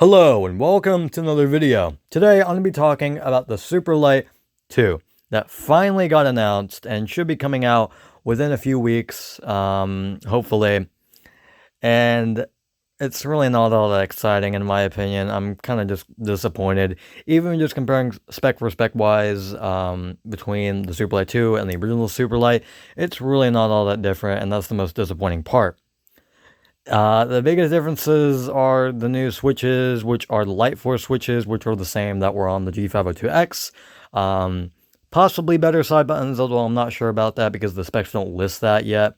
Hello and welcome to another video. Today I'm going to be talking about the Superlight 2 that finally got announced and should be coming out within a few weeks, hopefully. And it's really not all that exciting in my opinion. I'm kind of just disappointed. Even just comparing spec for spec wise between the Superlight 2 and the original Superlight, it's really not all that different, and that's the most disappointing part. The biggest differences are the new switches, which are the Light Force switches, which are the same that were on the G502X. Possibly better side buttons, although I'm not sure about that because the specs don't list that yet.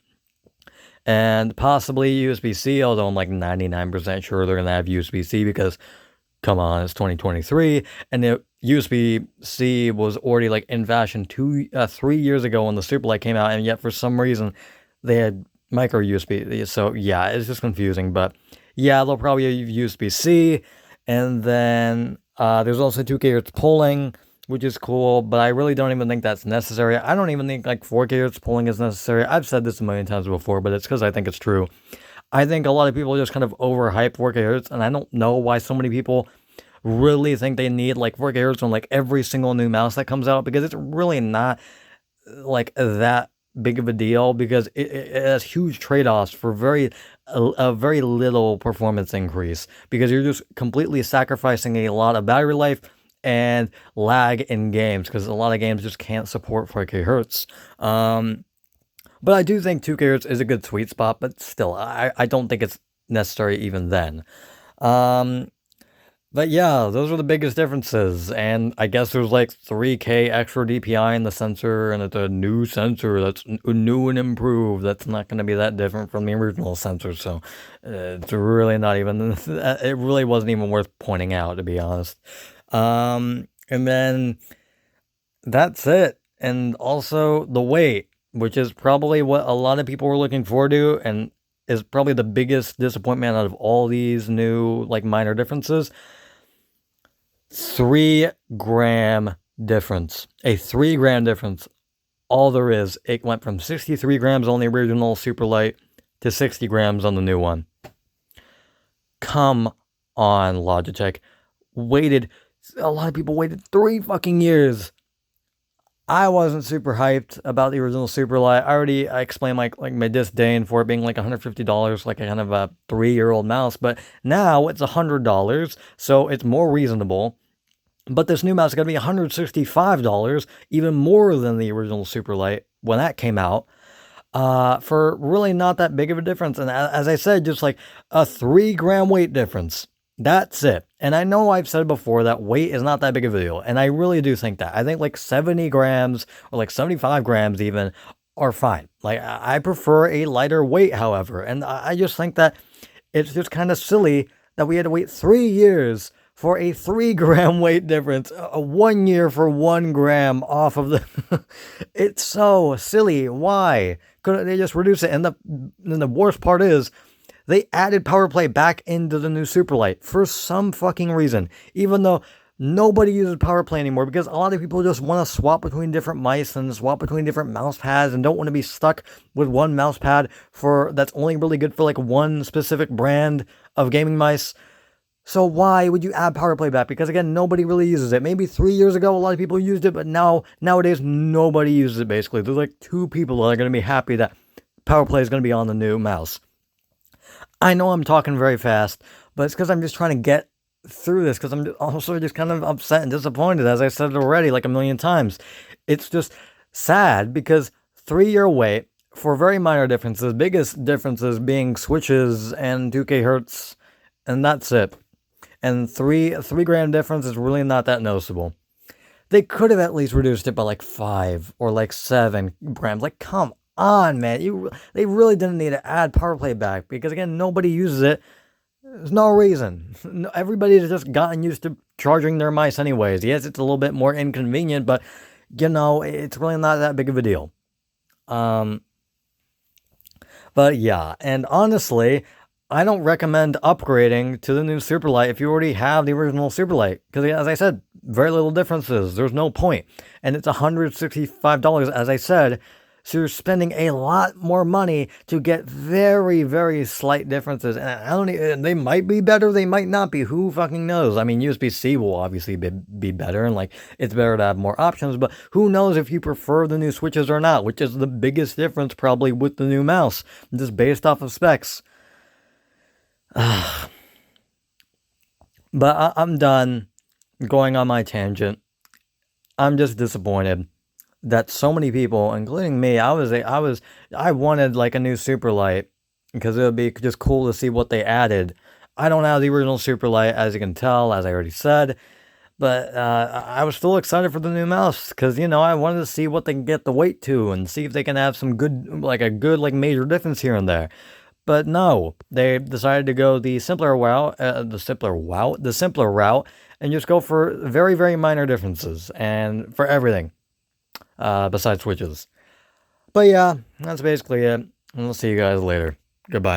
And possibly USB-C, although I'm like 99% sure they're going to have USB-C because, come on, it's 2023. And the USB-C was already like in fashion 3 years ago when the Superlight came out, and yet for some reason they had micro USB. So yeah, it's just confusing, but yeah, they'll probably have USB-C. And then there's also 2 GHz polling, which is cool, but I really don't even think that's necessary. I don't even think like 4 GHz polling is necessary. I've said this a million times before, but it's because I think it's true. I think a lot of people just kind of overhype 4 GHz, and I don't know why so many people really think they need like 4 GHz on like every single new mouse that comes out, because it's really not like that big of a deal, because it has huge trade-offs for a very little performance increase, because you're just completely sacrificing a lot of battery life and lag in games, because a lot of games just can't support 4 GHz. But I do think 2 GHz is a good sweet spot, but still, I don't think it's necessary even then. But yeah, those are the biggest differences, and I guess there's like 3K extra DPI in the sensor, and it's a new sensor that's new and improved. That's not going to be that different from the original sensor, so it's really not even, it really wasn't even worth pointing out, to be honest. And then that's it. And also the weight, which is probably what a lot of people were looking forward to, and is probably the biggest disappointment out of all these new like minor differences. 3-gram difference. A 3-gram difference. All there is. It went from 63 grams on the original Superlight to 60 grams on the new one. Come on, Logitech. A lot of people waited 3 fucking years. I wasn't super hyped about the original Superlight. I explained like my disdain for it being like $150, like a kind of a 3-year-old mouse, but now it's $100, so it's more reasonable. But this new mouse is going to be $165, even more than the original Superlight when that came out, for really not that big of a difference. And as I said, just like a 3-gram weight difference. That's it. And I know I've said before that weight is not that big of a deal, and I really do think that. I think like 70 grams or like 75 grams even are fine. Like, I prefer a lighter weight, however, and I just think that it's just kind of silly that we had to wait 3 years for a 3-gram weight difference, 1 year for 1 gram off of the... It's so silly. Why couldn't they just reduce it? And the worst part is, they added PowerPlay back into the new Superlight for some fucking reason, even though nobody uses PowerPlay anymore, because a lot of people just want to swap between different mice and swap between different mouse pads and don't want to be stuck with one mouse pad that's only really good for like one specific brand of gaming mice. So why would you add PowerPlay back? Because again, nobody really uses it. Maybe 3 years ago, a lot of people used it, but nowadays, nobody uses it, basically. There's like 2 people that are going to be happy that PowerPlay is going to be on the new mouse. I know I'm talking very fast, but it's because I'm just trying to get through this, because I'm also just kind of upset and disappointed, as I said already like a million times. It's just sad, because 3-year wait for very minor differences, biggest differences being switches and 2 GHz, and that's it. And 3-gram difference is really not that noticeable. They could have at least reduced it by like 5 or like 7 grams. Like, come on, man. They really didn't need to add PowerPlay back, because again, nobody uses it. There's no reason. Everybody's just gotten used to charging their mice anyways. Yes, it's a little bit more inconvenient, but you know, it's really not that big of a deal. But yeah, and honestly, I don't recommend upgrading to the new Superlight if you already have the original Superlight, because as I said, very little differences. There's no point. And it's $165, as I said, So you're spending a lot more money to get very, very slight differences. And I don't even, they might be better, they might not be. Who fucking knows? I mean, USB-C will obviously be better, and like it's better to have more options, but who knows if you prefer the new switches or not, which is the biggest difference probably with the new mouse, just based off of specs. But I'm done going on my tangent. I'm just disappointed that so many people, including me, I wanted like a new Superlight because it would be just cool to see what they added. I don't have the original Superlight, as you can tell, as I already said, but I was still excited for the new mouse because, you know, I wanted to see what they can get the weight to and see if they can have some good, like major difference here and there. But no, they decided to go the simpler route, and just go for very, very minor differences and for everything. Besides switches. But yeah, that's basically it. And we'll see you guys later. Goodbye.